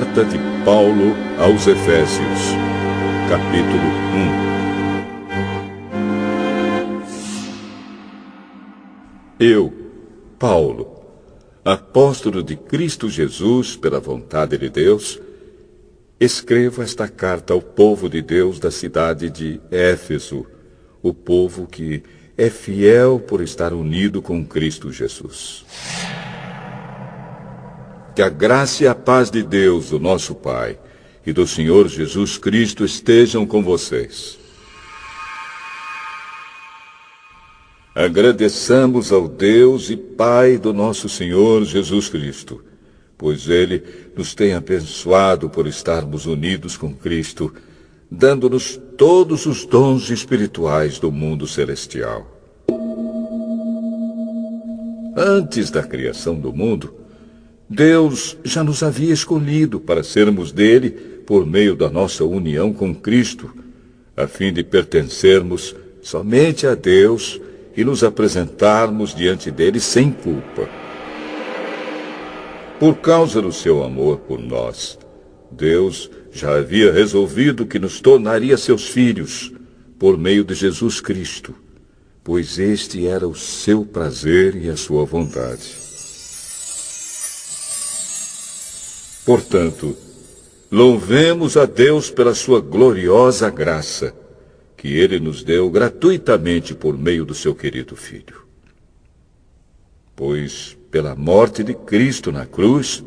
Carta de Paulo aos Efésios, capítulo 1. Eu, Paulo, apóstolo de Cristo Jesus pela vontade de Deus, escrevo esta carta ao povo de Deus da cidade de Éfeso, o povo que é fiel por estar unido com Cristo Jesus. Que a graça e a paz de Deus, o nosso Pai, e do Senhor Jesus Cristo estejam com vocês. Agradeçamos ao Deus e Pai do nosso Senhor Jesus Cristo, pois Ele nos tem abençoado por estarmos unidos com Cristo, dando-nos todos os dons espirituais do mundo celestial. Antes da criação do mundo, Deus já nos havia escolhido para sermos dele por meio da nossa união com Cristo, a fim de pertencermos somente a Deus e nos apresentarmos diante dele sem culpa. Por causa do seu amor por nós, Deus já havia resolvido que nos tornaria seus filhos por meio de Jesus Cristo, pois este era o seu prazer e a sua vontade. Portanto, louvemos a Deus pela sua gloriosa graça, que Ele nos deu gratuitamente por meio do seu querido Filho. Pois, pela morte de Cristo na cruz,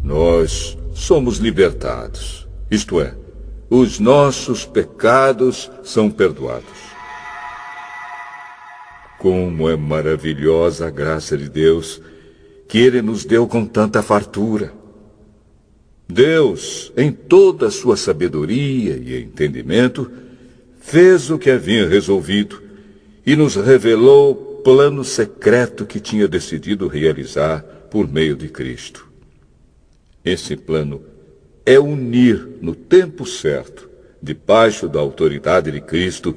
nós somos libertados, isto é, os nossos pecados são perdoados. Como é maravilhosa a graça de Deus, que Ele nos deu com tanta fartura. Deus, em toda a sua sabedoria e entendimento, fez o que havia resolvido e nos revelou o plano secreto que tinha decidido realizar por meio de Cristo. Esse plano é unir no tempo certo, debaixo da autoridade de Cristo,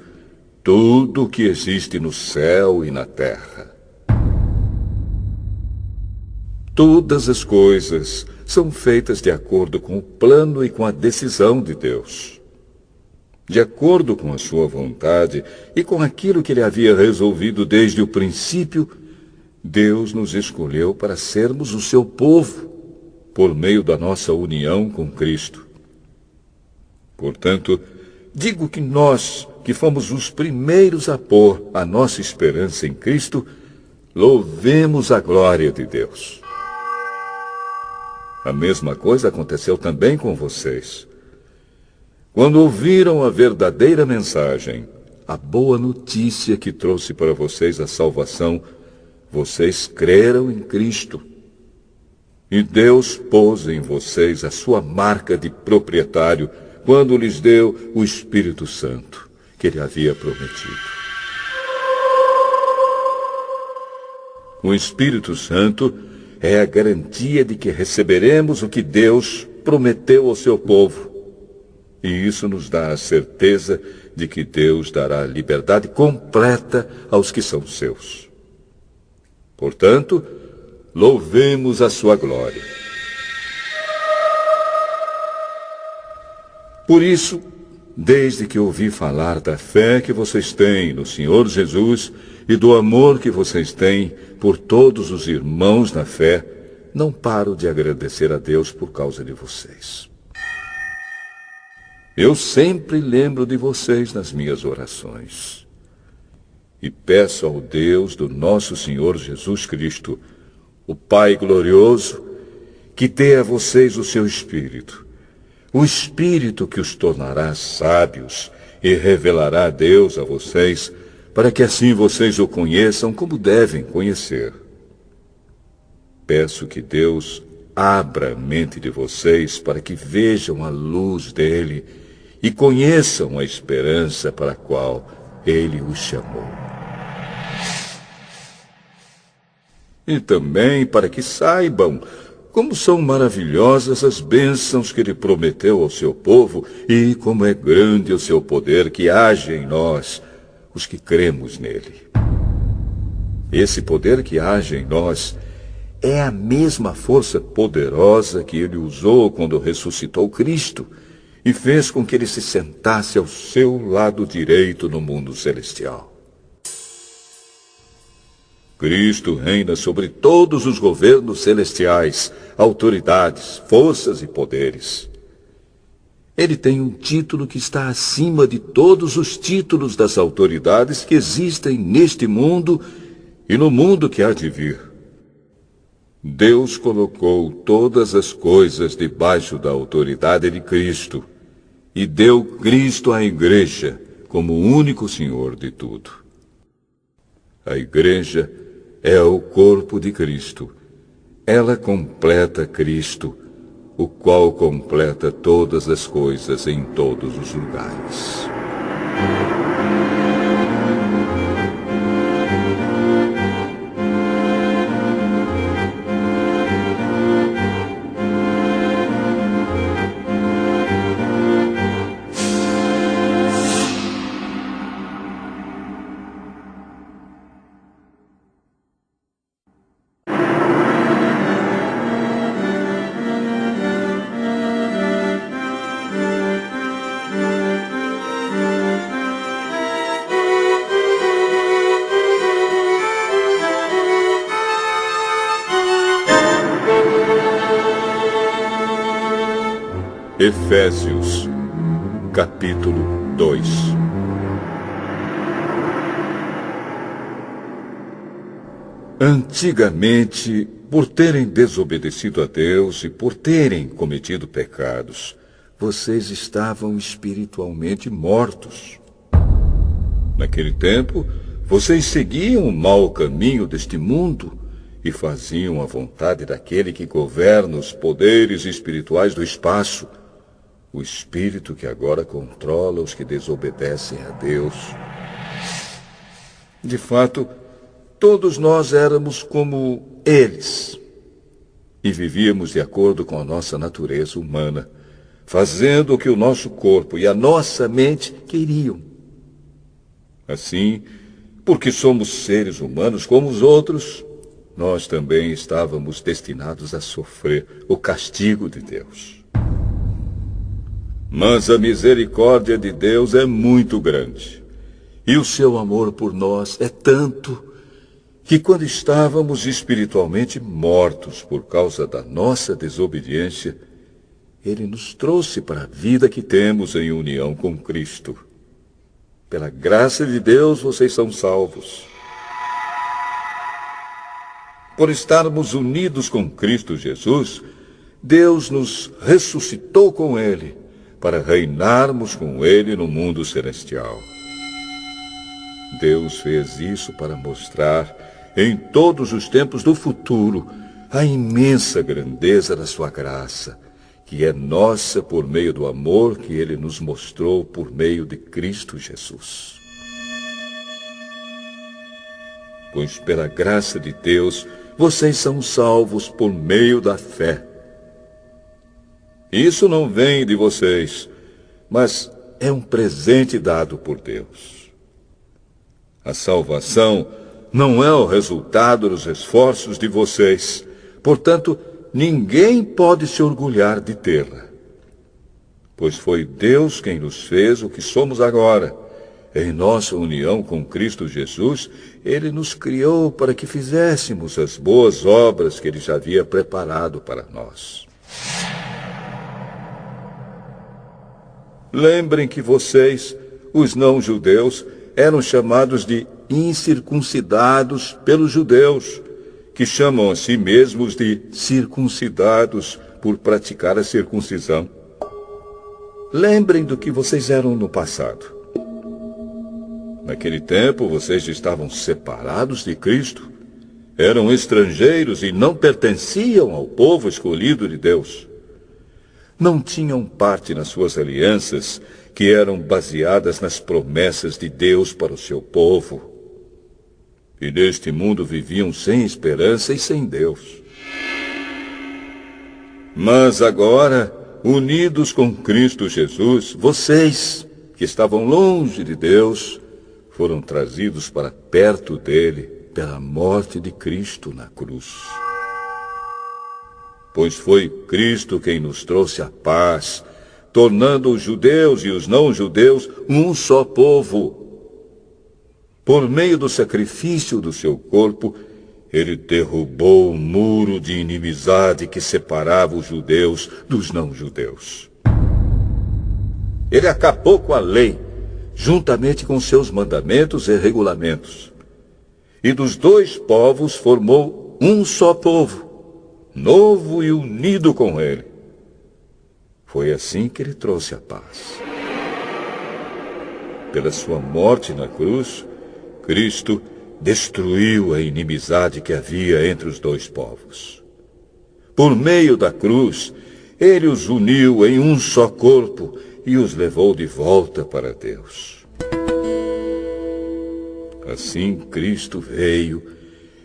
tudo o que existe no céu e na terra. Todas as coisas são feitas de acordo com o plano e com a decisão de Deus. De acordo com a sua vontade e com aquilo que Ele havia resolvido desde o princípio, Deus nos escolheu para sermos o seu povo, por meio da nossa união com Cristo. Portanto, digo que nós, que fomos os primeiros a pôr a nossa esperança em Cristo, louvemos a glória de Deus. A mesma coisa aconteceu também com vocês. Quando ouviram a verdadeira mensagem, a boa notícia que trouxe para vocês a salvação, vocês creram em Cristo. E Deus pôs em vocês a sua marca de proprietário quando lhes deu o Espírito Santo, que Ele havia prometido. O Espírito Santo é a garantia de que receberemos o que Deus prometeu ao seu povo. E isso nos dá a certeza de que Deus dará liberdade completa aos que são seus. Portanto, louvemos a sua glória. Por isso, desde que ouvi falar da fé que vocês têm no Senhor Jesus e do amor que vocês têm por todos os irmãos na fé, não paro de agradecer a Deus por causa de vocês. Eu sempre lembro de vocês nas minhas orações. E peço ao Deus do nosso Senhor Jesus Cristo, o Pai glorioso, que dê a vocês o seu Espírito, o Espírito que os tornará sábios e revelará Deus a vocês, para que assim vocês o conheçam como devem conhecer. Peço que Deus abra a mente de vocês para que vejam a luz dele e conheçam a esperança para a qual ele os chamou. E também para que saibam como são maravilhosas as bênçãos que ele prometeu ao seu povo e como é grande o seu poder que age em nós, os que cremos nele. Esse poder que age em nós é a mesma força poderosa que ele usou quando ressuscitou Cristo e fez com que ele se sentasse ao seu lado direito no mundo celestial. Cristo reina sobre todos os governos celestiais, autoridades, forças e poderes. Ele tem um título que está acima de todos os títulos das autoridades que existem neste mundo e no mundo que há de vir. Deus colocou todas as coisas debaixo da autoridade de Cristo e deu Cristo à Igreja como o único Senhor de tudo. A Igreja é o corpo de Cristo. Ela completa Cristo, o qual completa todas as coisas em todos os lugares. Efésios, capítulo 2. Antigamente, por terem desobedecido a Deus e por terem cometido pecados, vocês estavam espiritualmente mortos. Naquele tempo, vocês seguiam o mau caminho deste mundo e faziam a vontade daquele que governa os poderes espirituais do espaço, o espírito que agora controla os que desobedecem a Deus. De fato, todos nós éramos como eles e vivíamos de acordo com a nossa natureza humana, fazendo o que o nosso corpo e a nossa mente queriam. Assim, porque somos seres humanos como os outros, nós também estávamos destinados a sofrer o castigo de Deus. Mas a misericórdia de Deus é muito grande, e o seu amor por nós é tanto, que quando estávamos espiritualmente mortos por causa da nossa desobediência, Ele nos trouxe para a vida que temos em união com Cristo. Pela graça de Deus, vocês são salvos. Por estarmos unidos com Cristo Jesus, Deus nos ressuscitou com Ele, para reinarmos com Ele no mundo celestial. Deus fez isso para mostrar, em todos os tempos do futuro, a imensa grandeza da sua graça, que é nossa por meio do amor que Ele nos mostrou por meio de Cristo Jesus. Pois pela graça de Deus, vocês são salvos por meio da fé. Isso não vem de vocês, mas é um presente dado por Deus. A salvação não é o resultado dos esforços de vocês, portanto, ninguém pode se orgulhar de tê-la. Pois foi Deus quem nos fez o que somos agora. Em nossa união com Cristo Jesus, Ele nos criou para que fizéssemos as boas obras que Ele já havia preparado para nós. Lembrem que vocês, os não-judeus, eram chamados de incircuncidados pelos judeus, que chamam a si mesmos de circuncidados por praticar a circuncisão. Lembrem do que vocês eram no passado. Naquele tempo, vocês estavam separados de Cristo, eram estrangeiros e não pertenciam ao povo escolhido de Deus. Não tinham parte nas suas alianças, que eram baseadas nas promessas de Deus para o seu povo. E neste mundo viviam sem esperança e sem Deus. Mas agora, unidos com Cristo Jesus, vocês, que estavam longe de Deus, foram trazidos para perto dele pela morte de Cristo na cruz. pois foi Cristo quem nos trouxe a paz, tornando os judeus e os não-judeus um só povo. Por meio do sacrifício do seu corpo, ele derrubou o muro de inimizade que separava os judeus dos não-judeus. Ele acabou com a lei, juntamente com seus mandamentos e regulamentos. E dos dois povos formou um só povo, novo e unido com ele. Foi assim que ele trouxe a paz. Pela sua morte na cruz, Cristo destruiu a inimizade que havia entre os dois povos. Por meio da cruz, ele os uniu em um só corpo e os levou de volta para Deus. Assim, Cristo veio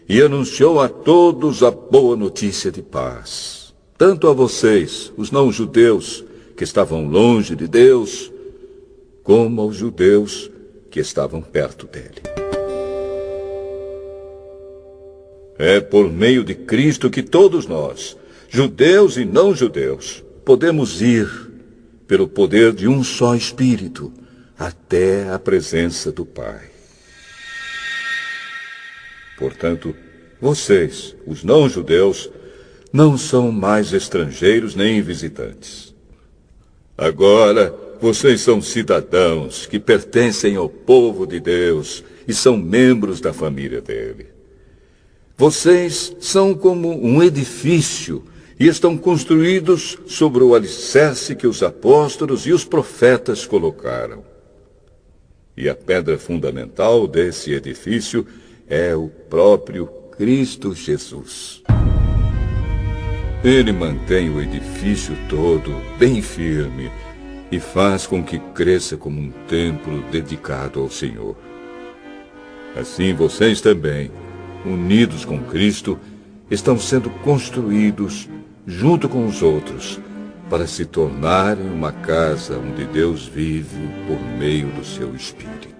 e anunciou a todos a boa notícia de paz, tanto a vocês, os não-judeus, que estavam longe de Deus, como aos judeus que estavam perto dele. É por meio de Cristo que todos nós, judeus e não-judeus, podemos ir, pelo poder de um só Espírito, até a presença do Pai. Portanto, vocês, os não-judeus, não são mais estrangeiros nem visitantes. Agora, vocês são cidadãos que pertencem ao povo de Deus e são membros da família dele. Vocês são como um edifício e estão construídos sobre o alicerce que os apóstolos e os profetas colocaram. E a pedra fundamental desse edifício é o próprio Cristo Jesus. Ele mantém o edifício todo bem firme e faz com que cresça como um templo dedicado ao Senhor. Assim vocês também, unidos com Cristo, estão sendo construídos junto com os outros para se tornarem uma casa onde Deus vive por meio do seu Espírito.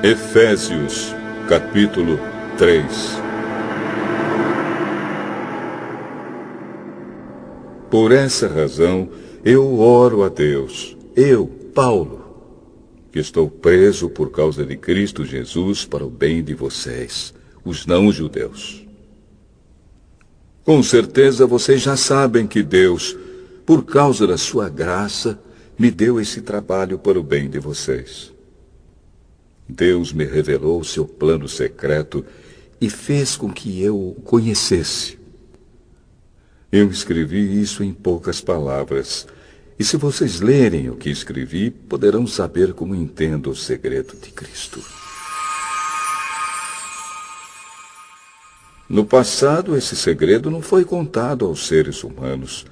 Efésios, capítulo 3. Por essa razão, eu oro a Deus, eu, Paulo, que estou preso por causa de Cristo Jesus para o bem de vocês, os não-judeus. Com certeza vocês já sabem que Deus, por causa da sua graça, me deu esse trabalho para o bem de vocês. Deus me revelou o seu plano secreto e fez com que eu o conhecesse. Eu escrevi isso em poucas palavras, e se vocês lerem o que escrevi, poderão saber como entendo o segredo de Cristo. No passado, esse segredo não foi contado aos seres humanos,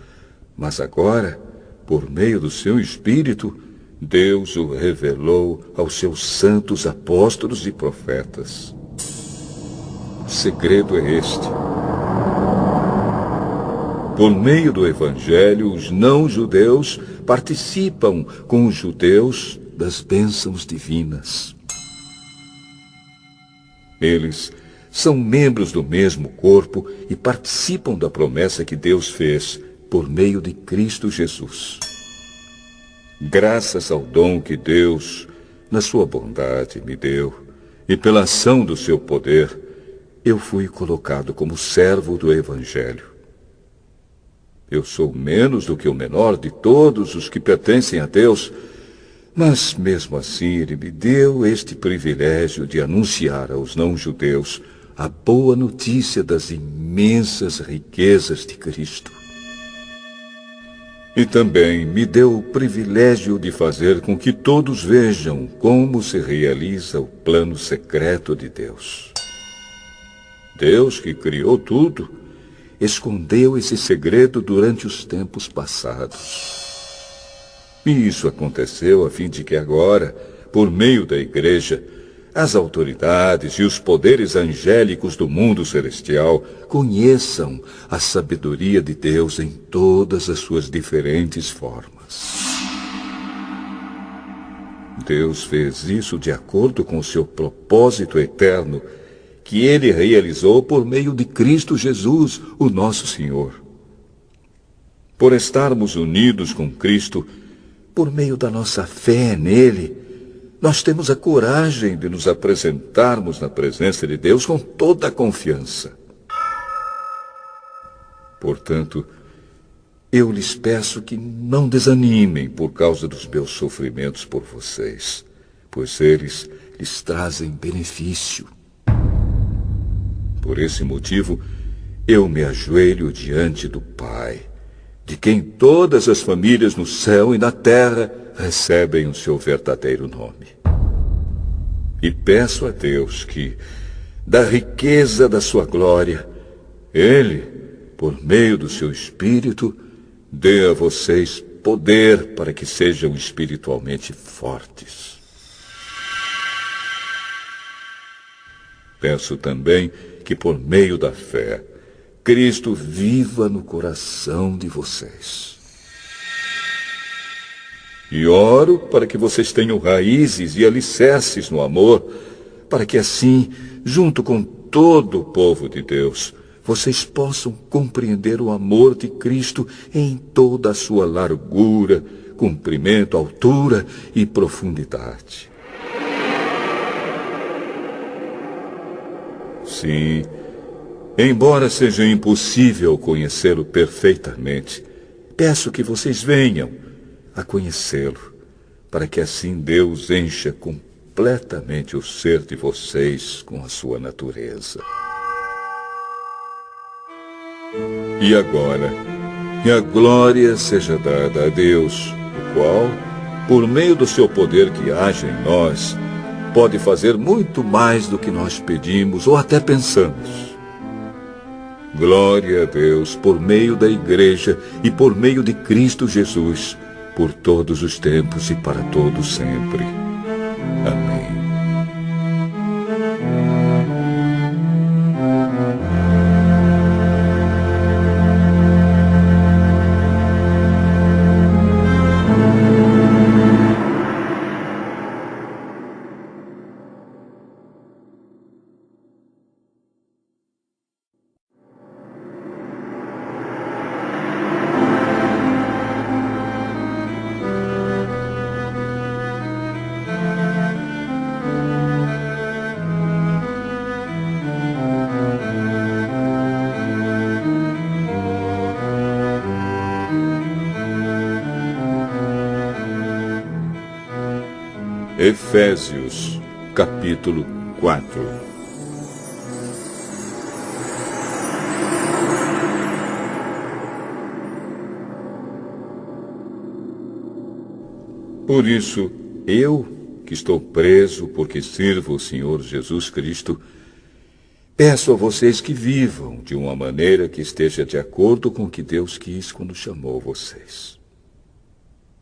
mas agora, por meio do seu Espírito, Deus o revelou aos seus santos apóstolos e profetas. O segredo é este. Por meio do Evangelho, os não-judeus participam com os judeus das bênçãos divinas. Eles são membros do mesmo corpo e participam da promessa que Deus fez por meio de Cristo Jesus. Graças ao dom que Deus, na sua bondade, me deu, e pela ação do seu poder, eu fui colocado como servo do Evangelho. Eu sou menos do que o menor de todos os que pertencem a Deus, mas mesmo assim Ele me deu este privilégio de anunciar aos não-judeus a boa notícia das imensas riquezas de Cristo. E também me deu o privilégio de fazer com que todos vejam como se realiza o plano secreto de Deus. Deus, que criou tudo, escondeu esse segredo durante os tempos passados. E isso aconteceu a fim de que agora, por meio da Igreja, as autoridades e os poderes angélicos do mundo celestial conheçam a sabedoria de Deus em todas as suas diferentes formas. Deus fez isso de acordo com o seu propósito eterno, que Ele realizou por meio de Cristo Jesus, o nosso Senhor. Por estarmos unidos com Cristo, por meio da nossa fé nele, nós temos a coragem de nos apresentarmos na presença de Deus com toda a confiança. Portanto, eu lhes peço que não desanimem por causa dos meus sofrimentos por vocês, pois eles lhes trazem benefício. Por esse motivo, eu me ajoelho diante do Pai, de quem todas as famílias no céu e na terra recebem o seu verdadeiro nome. E peço a Deus que, da riqueza da sua glória, Ele, por meio do seu Espírito, dê a vocês poder para que sejam espiritualmente fortes. Peço também que, por meio da fé, Cristo viva no coração de vocês. E oro para que vocês tenham raízes e alicerces no amor, para que assim, junto com todo o povo de Deus, vocês possam compreender o amor de Cristo em toda a sua largura, comprimento, altura e profundidade. Sim, embora seja impossível conhecê-lo perfeitamente, peço que vocês venham a conhecê-lo, para que assim Deus encha completamente o ser de vocês com a sua natureza. E agora, que a glória seja dada a Deus, o qual, por meio do seu poder que age em nós, pode fazer muito mais do que nós pedimos ou até pensamos. Glória a Deus por meio da Igreja e por meio de Cristo Jesus, por todos os tempos e para todos sempre. Amém. Efésios, capítulo 4. Por isso, eu, que estou preso porque sirvo o Senhor Jesus Cristo, peço a vocês que vivam de uma maneira que esteja de acordo com o que Deus quis quando chamou vocês.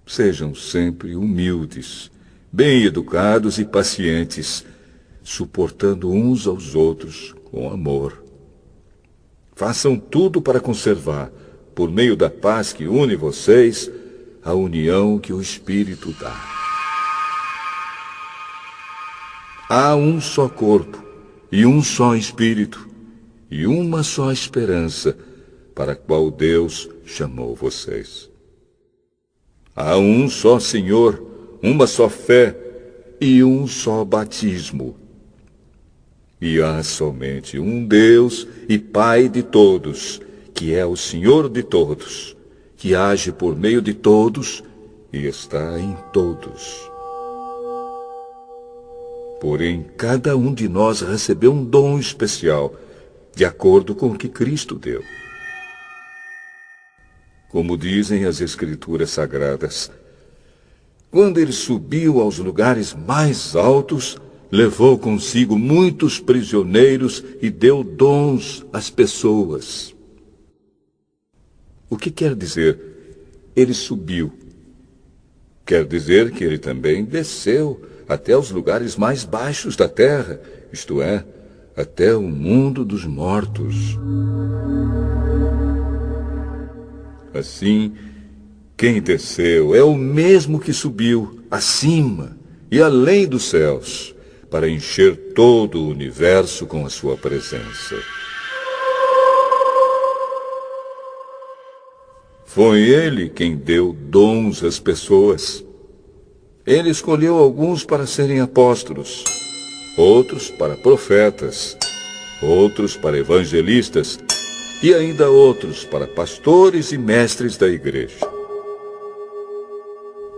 Sejam sempre humildes, bem educados e pacientes, suportando uns aos outros com amor. Façam tudo para conservar, por meio da paz que une vocês, a união que o Espírito dá. Há um só corpo, e um só Espírito, e uma só esperança, para a qual Deus chamou vocês. Há um só Senhor, uma só fé e um só batismo. E há somente um Deus e Pai de todos, que é o Senhor de todos, que age por meio de todos e está em todos. Porém, cada um de nós recebeu um dom especial, de acordo com o que Cristo deu. como dizem as Escrituras Sagradas. Quando ele subiu aos lugares mais altos, levou consigo muitos prisioneiros e deu dons às pessoas. O que quer dizer? Ele subiu. Quer dizer que ele também desceu até os lugares mais baixos da terra, isto é, até o mundo dos mortos. Assim, quem desceu é o mesmo que subiu acima e além dos céus, para encher todo o universo com a sua presença. Foi ele quem deu dons às pessoas. Ele escolheu alguns para serem apóstolos, outros para profetas, outros para evangelistas e ainda outros para pastores e mestres da igreja.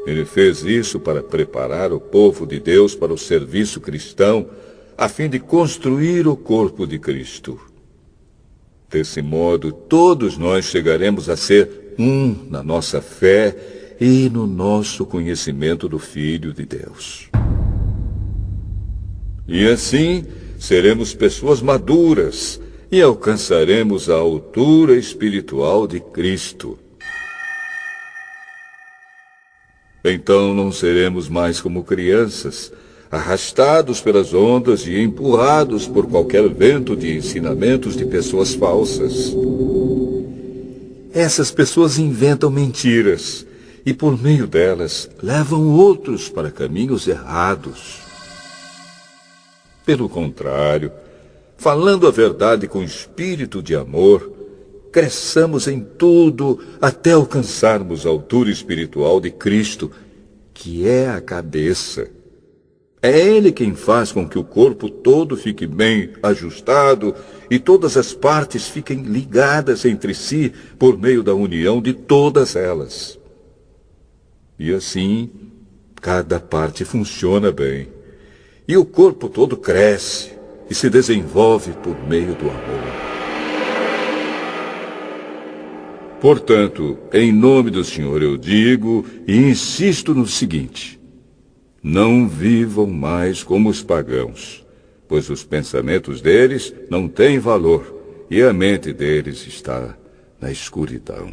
Ele fez isso para preparar o povo de Deus para o serviço cristão, a fim de construir o corpo de Cristo. Desse modo, todos nós chegaremos a ser um na nossa fé e no nosso conhecimento do Filho de Deus. E assim, seremos pessoas maduras e alcançaremos a altura espiritual de Cristo. Então não seremos mais como crianças, arrastados pelas ondas e empurrados por qualquer vento de ensinamentos de pessoas falsas. Essas pessoas inventam mentiras e, por meio delas, levam outros para caminhos errados. Pelo contrário, falando a verdade com espírito de amor, cresçamos em tudo até alcançarmos a altura espiritual de Cristo, que é a cabeça. É Ele quem faz com que o corpo todo fique bem ajustado e todas as partes fiquem ligadas entre si por meio da união de todas elas. E assim, cada parte funciona bem. E o corpo todo cresce e se desenvolve por meio do amor. Portanto, em nome do Senhor eu digo e insisto no seguinte: não vivam mais como os pagãos, pois os pensamentos deles não têm valor e a mente deles está na escuridão.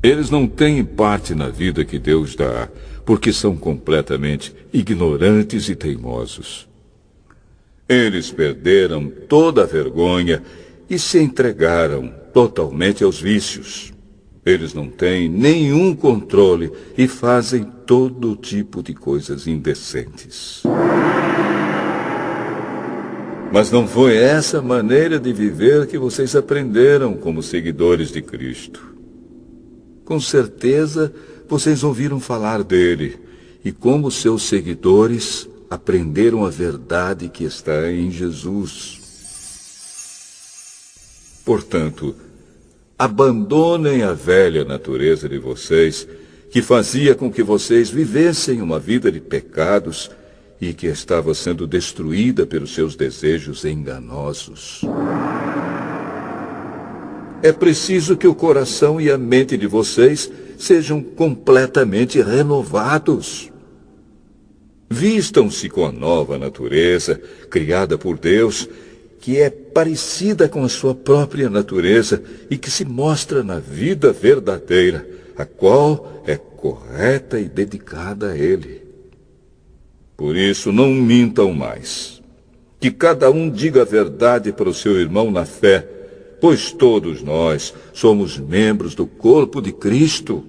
Eles não têm parte na vida que Deus dá, porque são completamente ignorantes e teimosos. Eles perderam toda a vergonha e se entregaram totalmente aos vícios. Eles não têm nenhum controle e fazem todo tipo de coisas indecentes. Mas não foi essa maneira de viver que vocês aprenderam como seguidores de Cristo. Com certeza, vocês ouviram falar dele e, como seus seguidores, aprenderam a verdade que está em Jesus. Portanto, abandonem a velha natureza de vocês, que fazia com que vocês vivessem uma vida de pecados e que estava sendo destruída pelos seus desejos enganosos. É preciso que o coração e a mente de vocês sejam completamente renovados. Vistam-se com a nova natureza, criada por Deus, que é parecida com a sua própria natureza e que se mostra na vida verdadeira, a qual é correta e dedicada a Ele. Por isso, não mintam mais. Que cada um diga a verdade para o seu irmão na fé, pois todos nós somos membros do corpo de Cristo.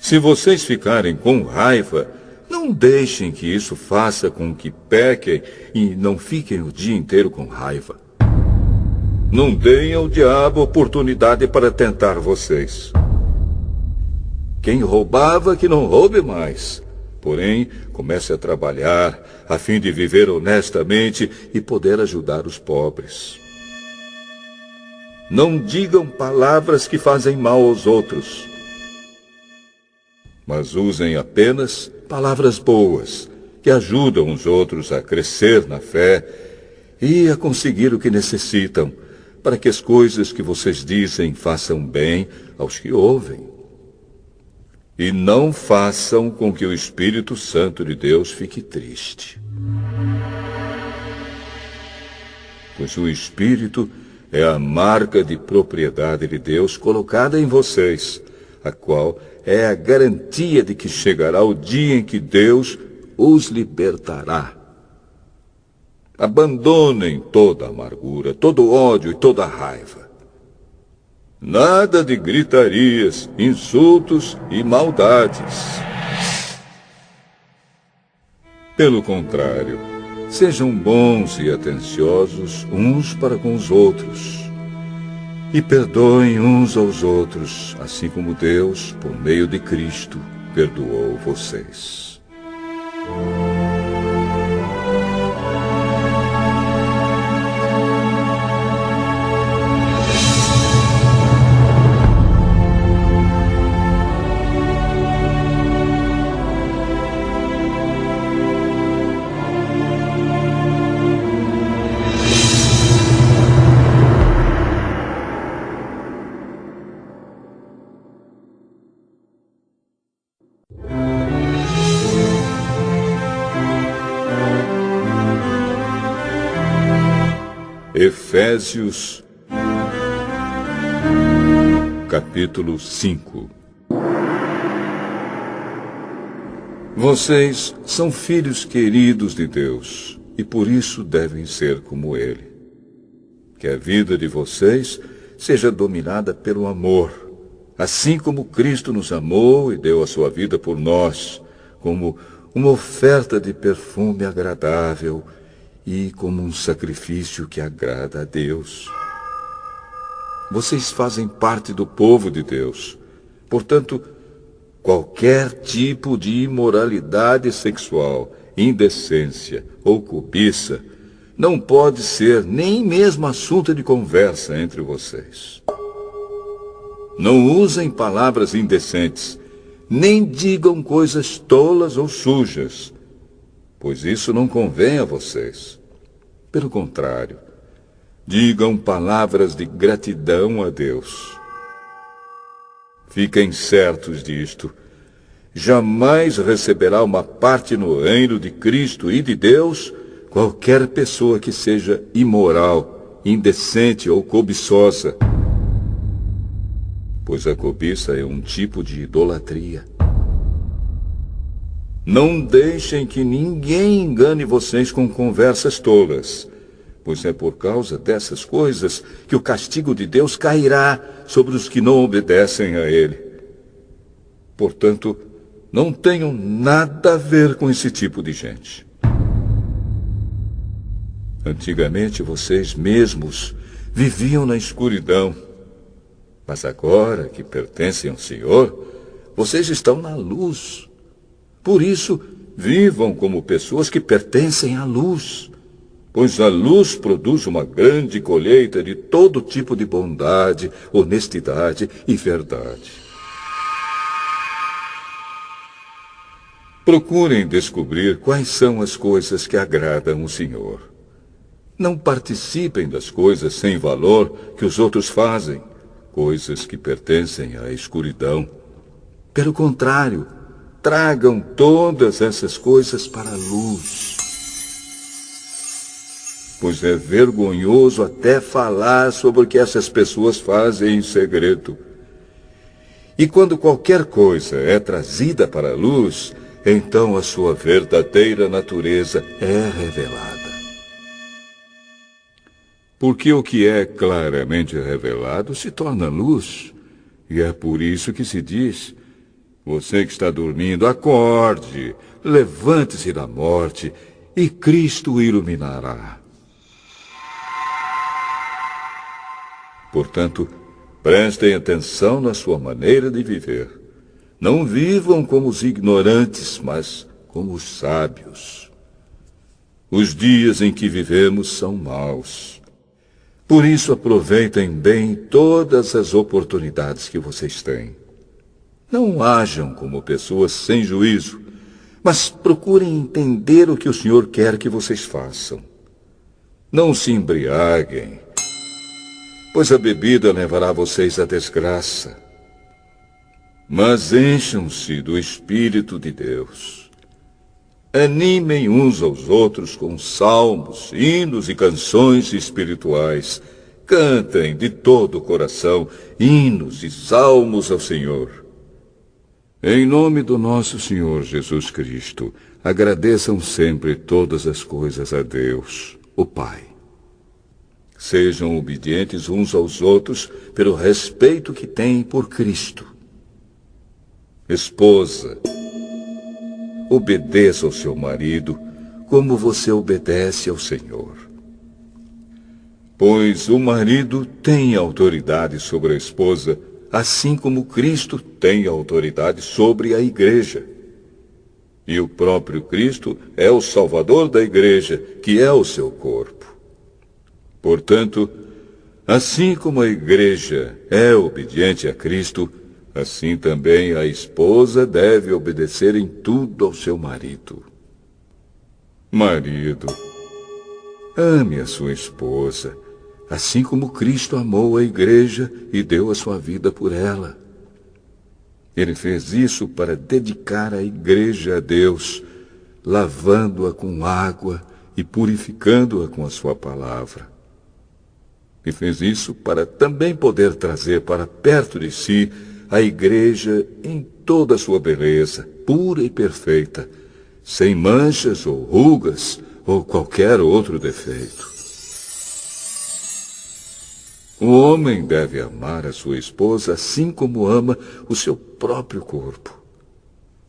Se vocês ficarem com raiva, não deixem que isso faça com que pequem e não fiquem o dia inteiro com raiva. Não deem ao diabo oportunidade para tentar vocês. Quem roubava, que não roube mais. Porém, comece a trabalhar a fim de viver honestamente e poder ajudar os pobres. Não digam palavras que fazem mal aos outros, mas usem apenas palavras boas, que ajudam os outros a crescer na fé e a conseguir o que necessitam, para que as coisas que vocês dizem façam bem aos que ouvem. E não façam com que o Espírito Santo de Deus fique triste. Pois o Espírito é a marca de propriedade de Deus colocada em vocês, a qual é a garantia de que chegará o dia em que Deus os libertará. Abandonem toda amargura, todo ódio e toda raiva. Nada de gritarias, insultos e maldades. Pelo contrário, sejam bons e atenciosos uns para com os outros. E perdoem uns aos outros, assim como Deus, por meio de Cristo, perdoou vocês. Efésios, capítulo 5. Vocês são filhos queridos de Deus, e por isso devem ser como Ele. Que a vida de vocês seja dominada pelo amor, assim como Cristo nos amou e deu a sua vida por nós, como uma oferta de perfume agradável e como um sacrifício que agrada a Deus. Vocês fazem parte do povo de Deus. Portanto, qualquer tipo de imoralidade sexual, indecência ou cobiça não pode ser nem mesmo assunto de conversa entre vocês. Não usem palavras indecentes, nem digam coisas tolas ou sujas, pois isso não convém a vocês. Pelo contrário, digam palavras de gratidão a Deus. Fiquem certos disto. Jamais receberá uma parte no reino de Cristo e de Deus qualquer pessoa que seja imoral, indecente ou cobiçosa, pois a cobiça é um tipo de idolatria. Não deixem que ninguém engane vocês com conversas tolas, pois é por causa dessas coisas que o castigo de Deus cairá sobre os que não obedecem a Ele. Portanto, não tenham nada a ver com esse tipo de gente. Antigamente vocês mesmos viviam na escuridão, mas agora que pertencem ao Senhor, vocês estão na luz. Por isso, vivam como pessoas que pertencem à luz, pois a luz produz uma grande colheita de todo tipo de bondade, honestidade e verdade. Procurem descobrir quais são as coisas que agradam o Senhor. Não participem das coisas sem valor que os outros fazem, coisas que pertencem à escuridão. Pelo contrário, tragam todas essas coisas para a luz. Pois é vergonhoso até falar sobre o que essas pessoas fazem em segredo. E quando qualquer coisa é trazida para a luz, então a sua verdadeira natureza é revelada. Porque o que é claramente revelado se torna luz. E é por isso que se diz: você que está dormindo, acorde, levante-se da morte, e Cristo o iluminará. Portanto, prestem atenção na sua maneira de viver. Não vivam como os ignorantes, mas como os sábios. Os dias em que vivemos são maus. Por isso, aproveitem bem todas as oportunidades que vocês têm. Não hajam como pessoas sem juízo, mas procurem entender o que o Senhor quer que vocês façam. Não se embriaguem, pois a bebida levará vocês à desgraça. Mas encham-se do Espírito de Deus. Animem uns aos outros com salmos, hinos e canções espirituais. Cantem de todo o coração hinos e salmos ao Senhor. Em nome do nosso Senhor Jesus Cristo, agradeçam sempre todas as coisas a Deus, o Pai. Sejam obedientes uns aos outros pelo respeito que têm por Cristo. Esposa, obedeça ao seu marido como você obedece ao Senhor. Pois o marido tem autoridade sobre a esposa, assim como Cristo tem autoridade sobre a igreja. E o próprio Cristo é o Salvador da igreja, que é o seu corpo. Portanto, assim como a igreja é obediente a Cristo, assim também a esposa deve obedecer em tudo ao seu marido. Marido, ame a sua esposa, assim como Cristo amou a igreja e deu a sua vida por ela. Ele fez isso para dedicar a igreja a Deus, lavando-a com água e purificando-a com a sua palavra. E fez isso para também poder trazer para perto de si a igreja em toda a sua beleza, pura e perfeita, sem manchas ou rugas ou qualquer outro defeito. O homem deve amar a sua esposa assim como ama o seu próprio corpo.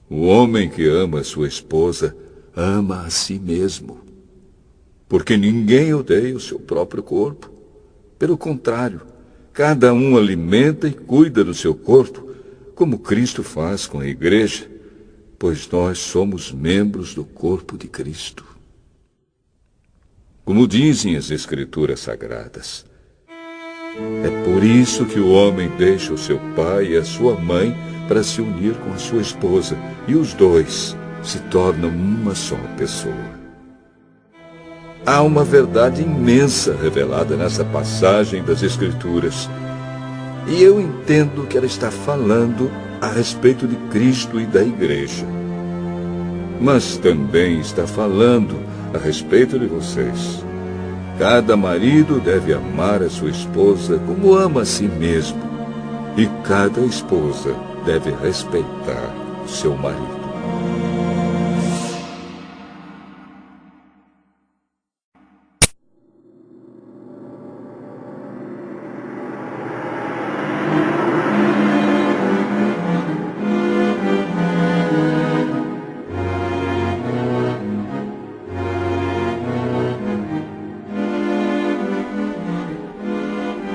O homem que ama a sua esposa ama a si mesmo, porque ninguém odeia o seu próprio corpo. Pelo contrário, cada um alimenta e cuida do seu corpo, como Cristo faz com a igreja, pois nós somos membros do corpo de Cristo. Como dizem as Escrituras Sagradas, é por isso que o homem deixa o seu pai e a sua mãe para se unir com a sua esposa, e os dois se tornam uma só pessoa. Há uma verdade imensa revelada nessa passagem das Escrituras, e eu entendo que ela está falando a respeito de Cristo e da igreja. Mas também está falando a respeito de vocês. Cada marido deve amar a sua esposa como ama a si mesmo, e cada esposa deve respeitar o seu marido.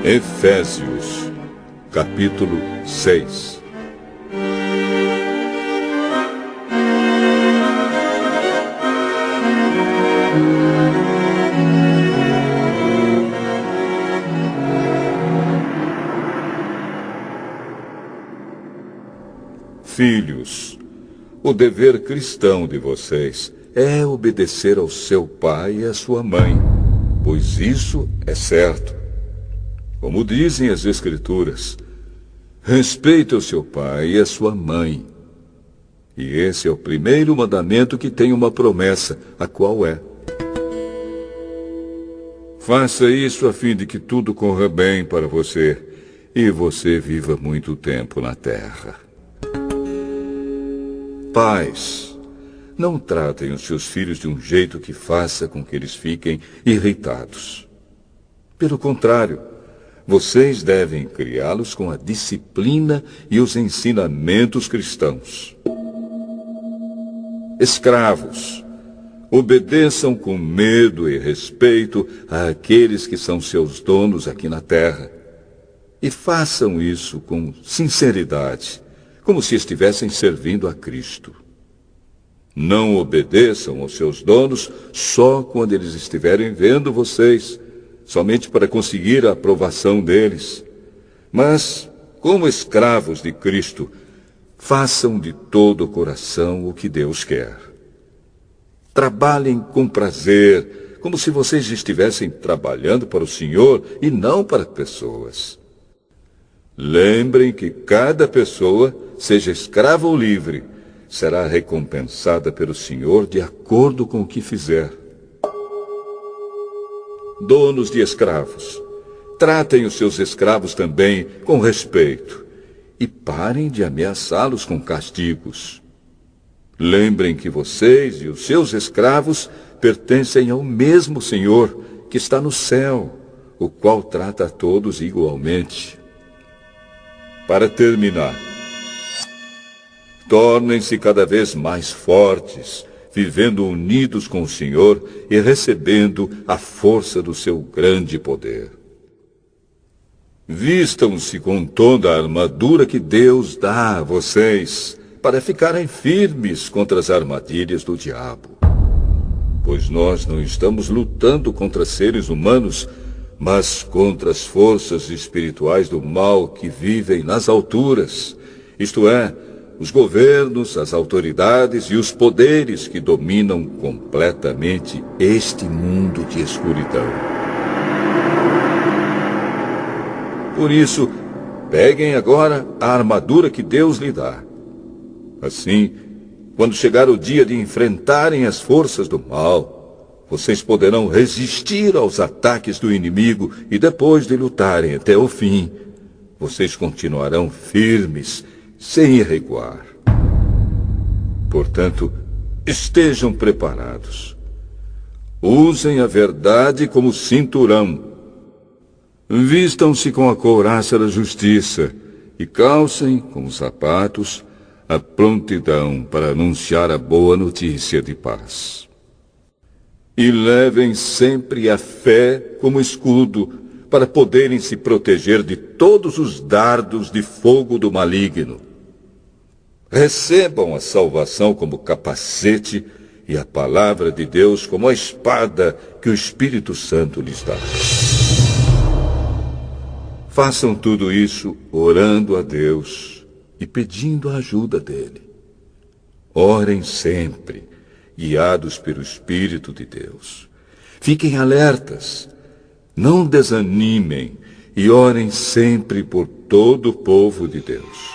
Efésios, capítulo 6. Filhos, o dever cristão de vocês é obedecer ao seu pai e à sua mãe, pois isso é certo. Como dizem as Escrituras, respeite o seu pai e a sua mãe. E esse é o primeiro mandamento que tem uma promessa, a qual é: faça isso a fim de que tudo corra bem para você e você viva muito tempo na terra. Pais, não tratem os seus filhos de um jeito que faça com que eles fiquem irritados. Pelo contrário, vocês devem criá-los com a disciplina e os ensinamentos cristãos. Escravos, obedeçam com medo e respeito àqueles que são seus donos aqui na terra. E façam isso com sinceridade, como se estivessem servindo a Cristo. Não obedeçam aos seus donos só quando eles estiverem vendo vocês, somente para conseguir a aprovação deles. Mas, como escravos de Cristo, façam de todo o coração o que Deus quer. Trabalhem com prazer, como se vocês estivessem trabalhando para o Senhor e não para pessoas. Lembrem que cada pessoa, seja escrava ou livre, será recompensada pelo Senhor de acordo com o que fizer. Donos de escravos, tratem os seus escravos também com respeito e parem de ameaçá-los com castigos. Lembrem que vocês e os seus escravos pertencem ao mesmo Senhor que está no céu, o qual trata a todos igualmente. Para terminar, tornem-se cada vez mais fortes, vivendo unidos com o Senhor e recebendo a força do seu grande poder. Vistam-se com toda a armadura que Deus dá a vocês, para ficarem firmes contra as armadilhas do diabo. Pois nós não estamos lutando contra seres humanos, mas contra as forças espirituais do mal que vivem nas alturas, isto é, os governos, as autoridades e os poderes que dominam completamente este mundo de escuridão. Por isso, peguem agora a armadura que Deus lhe dá. Assim, quando chegar o dia de enfrentarem as forças do mal, vocês poderão resistir aos ataques do inimigo e depois de lutarem até o fim, vocês continuarão firmes, sem recuar. Portanto, estejam preparados. Usem a verdade como cinturão. Vistam-se com a couraça da justiça e calcem com os sapatos a prontidão para anunciar a boa notícia de paz. E levem sempre a fé como escudo para poderem se proteger de todos os dardos de fogo do maligno. Recebam a salvação como capacete e a palavra de Deus como a espada que o Espírito Santo lhes dá. Façam tudo isso orando a Deus e pedindo a ajuda dele. Orem sempre, guiados pelo Espírito de Deus. Fiquem alertas, não desanimem e orem sempre por todo o povo de Deus.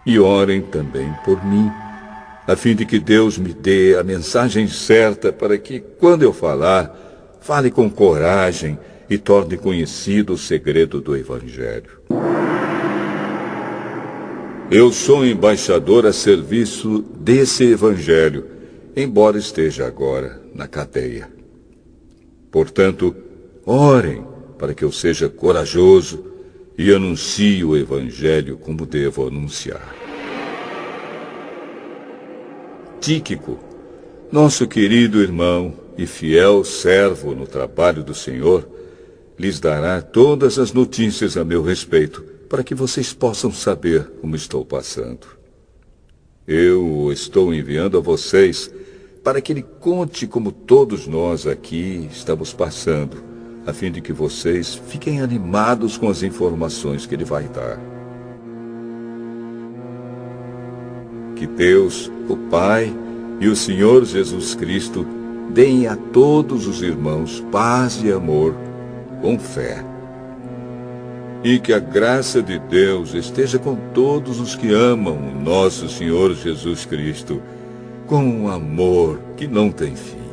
E orem também por mim, a fim de que Deus me dê a mensagem certa para que, quando eu falar, fale com coragem e torne conhecido o segredo do Evangelho. Eu sou embaixador a serviço desse Evangelho, embora esteja agora na cadeia. Portanto, orem para que eu seja corajoso e anuncie o Evangelho como devo anunciar. Tíquico, nosso querido irmão e fiel servo no trabalho do Senhor, lhes dará todas as notícias a meu respeito, para que vocês possam saber como estou passando. Eu o estou enviando a vocês para que ele conte como todos nós aqui estamos passando, a fim de que vocês fiquem animados com as informações que ele vai dar. Que Deus, o Pai e o Senhor Jesus Cristo deem a todos os irmãos paz e amor com fé. E que a graça de Deus esteja com todos os que amam o nosso Senhor Jesus Cristo, com um amor que não tem fim.